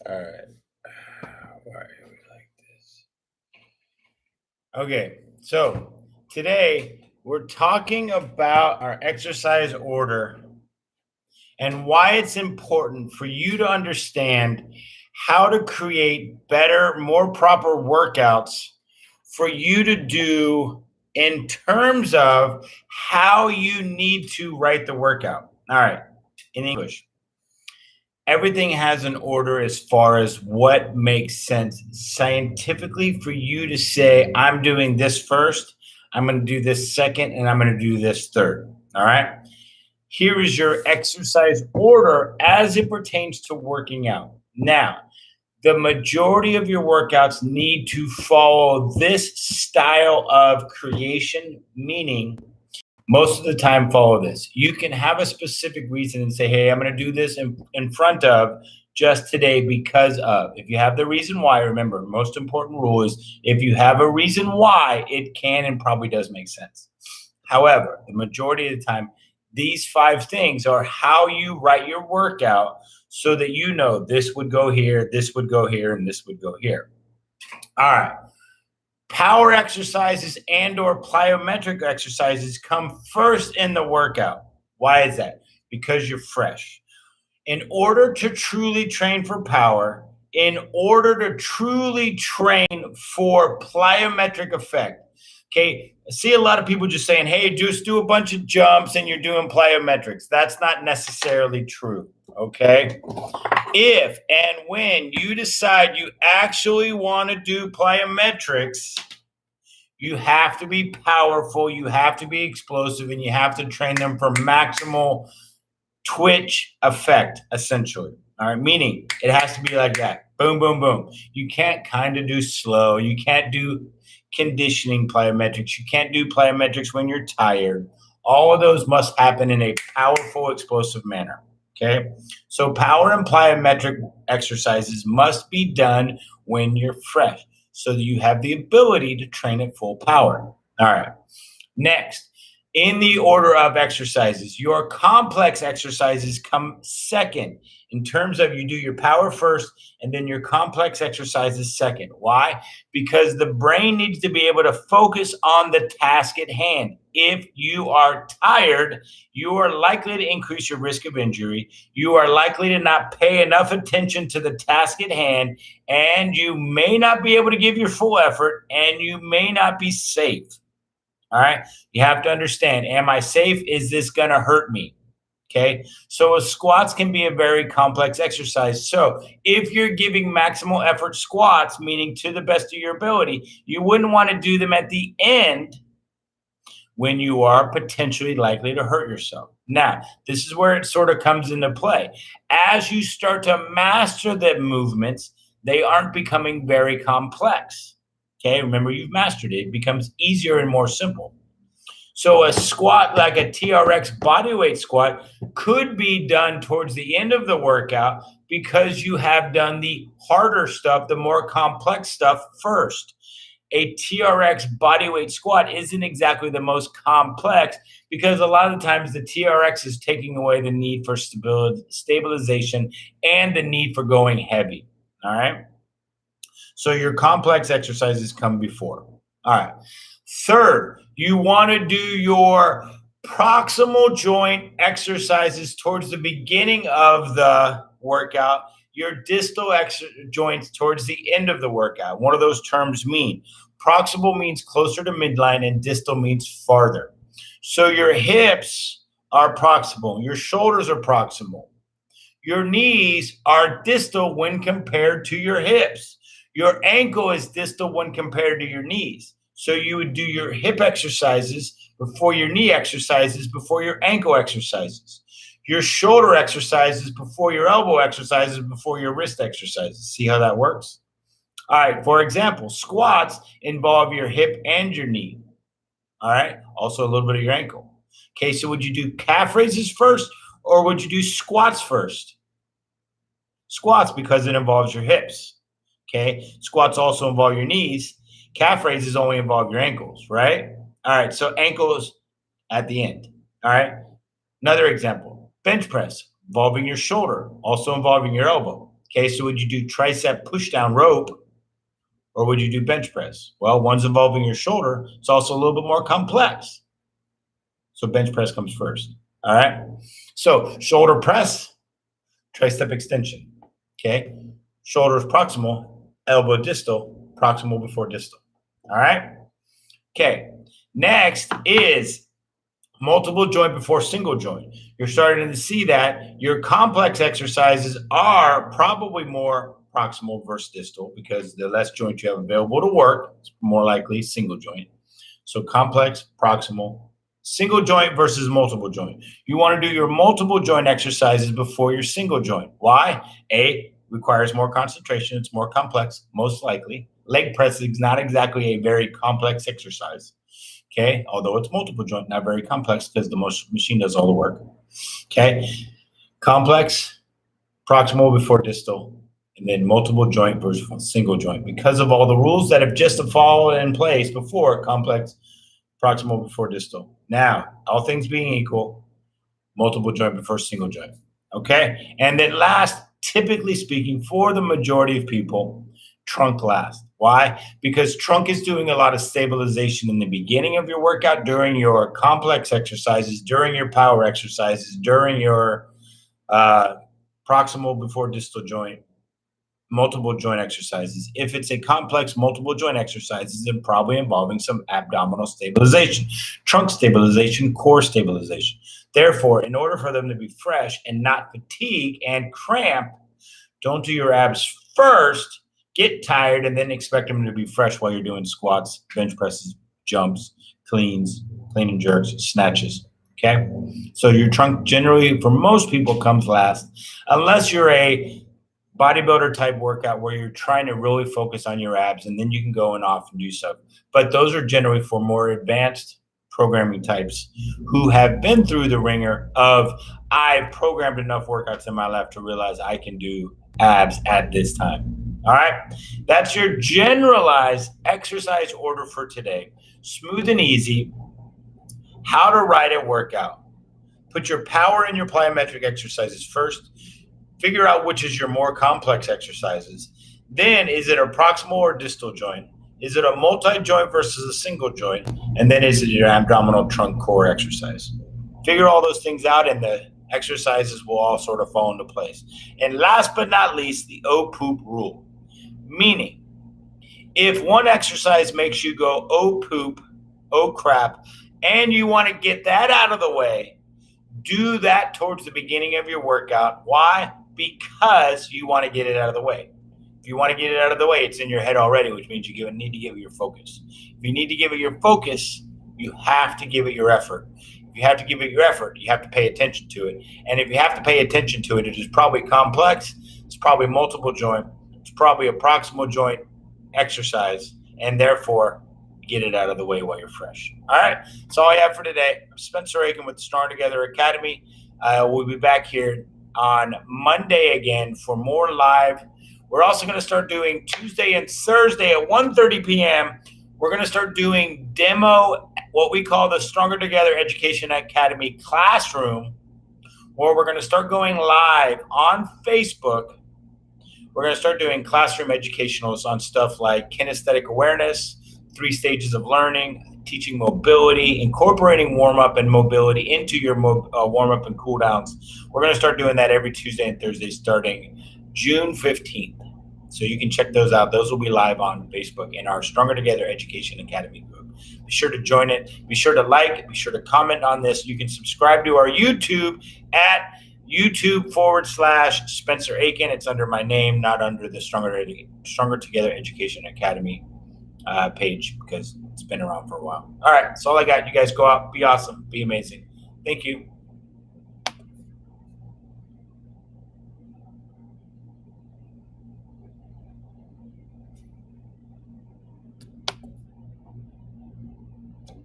All right. Why are we like this? Okay. So today we're talking about our exercise order and why it's important for you to understand how to create better, more proper workouts for you to do in terms of how you need to write the workout. All right. In English, everything has an order as far as what makes sense scientifically for you to say, I'm doing this first, I'm going to do this second, and I'm going to do this third. All right. Here is your exercise order as it pertains to working out. Now, the majority of your workouts need to follow this style of creation, meaning most of the time follow this. You can have a specific reason and say, hey, I'm going to do this in front of just today because of. If you have the reason why, remember, most important rule is if you have a reason why, it can and probably does make sense. However, the majority of the time, these 5 things are how you write your workout so that you know this would go here, this would go here, and this would go here. All right. Power exercises and or plyometric exercises come first in the workout. Why is that? Because you're fresh. In order to truly train for power, in order to truly train for plyometric effect, okay, I see a lot of people just saying, hey, just do a bunch of jumps and you're doing plyometrics. That's not necessarily true, okay? If and when you decide you actually want to do plyometrics, you have to be powerful, you have to be explosive, and you have to train them for maximal twitch effect, essentially. All right, meaning it has to be like that. Boom, boom, boom. You can't kind of do slow. You can't do conditioning plyometrics. You can't do plyometrics when you're tired. All of those must happen in a powerful, explosive manner. Okay. So, power and plyometric exercises must be done when you're fresh so that you have the ability to train at full power. All right. Next, in the order of exercises, your complex exercises come second in terms of you do your power first and then your complex exercises second. Why? Because the brain needs to be able to focus on the task at hand. If you are tired, you are likely to increase your risk of injury. You are likely to not pay enough attention to the task at hand, and you may not be able to give your full effort, and you may not be safe. All right. You have to understand, am I safe? Is this going to hurt me? Okay. So squats can be a very complex exercise. So if you're giving maximal effort squats, meaning to the best of your ability, you wouldn't want to do them at the end when you are potentially likely to hurt yourself. Now, this is where it sort of comes into play. As you start to master the movements, they aren't becoming very complex. Okay, remember you've mastered it. It becomes easier and more simple. So a squat like a TRX bodyweight squat could be done towards the end of the workout because you have done the harder stuff, the more complex stuff first. A TRX bodyweight squat isn't exactly the most complex because a lot of the times the TRX is taking away the need for stabilization and the need for going heavy. All right. So your complex exercises come before. All right. Third, you want to do your proximal joint exercises towards the beginning of the workout, your distal joints towards the end of the workout. What do those terms mean? Proximal means closer to midline and distal means farther. So your hips are proximal, your shoulders are proximal. Your knees are distal when compared to your hips. Your ankle is distal when compared to your knees. So you would do your hip exercises before your knee exercises, before your ankle exercises. Your shoulder exercises before your elbow exercises, before your wrist exercises. See how that works? All right. For example, squats involve your hip and your knee. All right. Also a little bit of your ankle. Okay. So would you do calf raises first or would you do squats first? Squats because it involves your hips. Okay. Squats also involve your knees. Calf raises only involve your ankles, right? All right. So ankles at the end. All right. Another example, bench press involving your shoulder, also involving your elbow. Okay, so would you do tricep push down rope or would you do bench press? Well, one's involving your shoulder. It's also a little bit more complex. So bench press comes first. All right. So shoulder press, tricep extension. Okay. Shoulders proximal, elbow distal, proximal before distal. All right. Okay. Next is multiple joint before single joint. You're starting to see that your complex exercises are probably more proximal versus distal because the less joint you have available to work, it's more likely single joint. So complex, proximal, single joint versus multiple joint. You want to do your multiple joint exercises before your single joint. Why? A, requires more concentration. It's more complex, most likely. Leg press is not exactly a very complex exercise. Okay, although it's multiple joint, not very complex because the machine does all the work. Okay, complex, proximal before distal, and then multiple joint versus single joint. Because of all the rules that have just fallen in place before, complex, proximal before distal. Now, all things being equal, multiple joint before single joint. Okay, and then last, typically speaking, for the majority of people, trunk last. Why? Because trunk is doing a lot of stabilization in the beginning of your workout, during your complex exercises, during your power exercises, during your proximal before distal joint, multiple joint exercises. If it's a complex multiple joint exercises, it's probably involving some abdominal stabilization, trunk stabilization, core stabilization. Therefore, in order for them to be fresh and not fatigue and cramp, don't do your abs first, get tired, and then expect them to be fresh while you're doing squats, bench presses, jumps, cleans, clean and jerks, snatches. Okay? So your trunk generally, for most people, comes last, unless you're a bodybuilder type workout where you're trying to really focus on your abs, and then you can go and off and do stuff. But those are generally for more advanced programming types who have been through the ringer of I've programmed enough workouts in my life to realize I can do abs at this time. All right. That's your generalized exercise order for today. Smooth and easy. How to write a workout. Put your power and your plyometric exercises first. Figure out which is your more complex exercises. Then, is it a proximal or distal joint? Is it a multi-joint versus a single joint? And then is it your abdominal trunk core exercise? Figure all those things out and the exercises will all sort of fall into place. And last but not least, the O-poop rule. Meaning, if one exercise makes you go, oh poop, oh crap, and you want to get that out of the way, do that towards the beginning of your workout. Why? Because you want to get it out of the way. If you want to get it out of the way, it's in your head already, which means you need to give it your focus. If you need to give it your focus, you have to give it your effort. If you have to give it your effort, you have to pay attention to it. And if you have to pay attention to it, it is probably complex. It's probably multiple joint. It's probably a proximal joint exercise. And therefore, get it out of the way while you're fresh. All right. That's all I have for today. I'm Spencer Aiken with the Strong Together Academy. We'll be back here on Monday again for more live. We're also going to start doing Tuesday and Thursday at 1:30 p.m. We're going to start doing demo, what we call the Stronger Together Education Academy classroom, where we're going to start going live on Facebook. We're going to start doing classroom educationals on stuff like kinesthetic awareness, 3 stages of learning, teaching mobility, incorporating warm-up and mobility into your warm-up and cool-downs. We're going to start doing that every Tuesday and Thursday starting June 15th. So you can check those out. Those will be live on Facebook in our Stronger Together Education Academy group. Be sure to join it. Be sure to like. Be sure to comment on this. You can subscribe to our YouTube at YouTube/Spencer Aiken. It's under my name, not under the Stronger Together Education Academy page because it's been around for a while. All right, that's all I got. You guys go out, be awesome, be amazing. Thank you.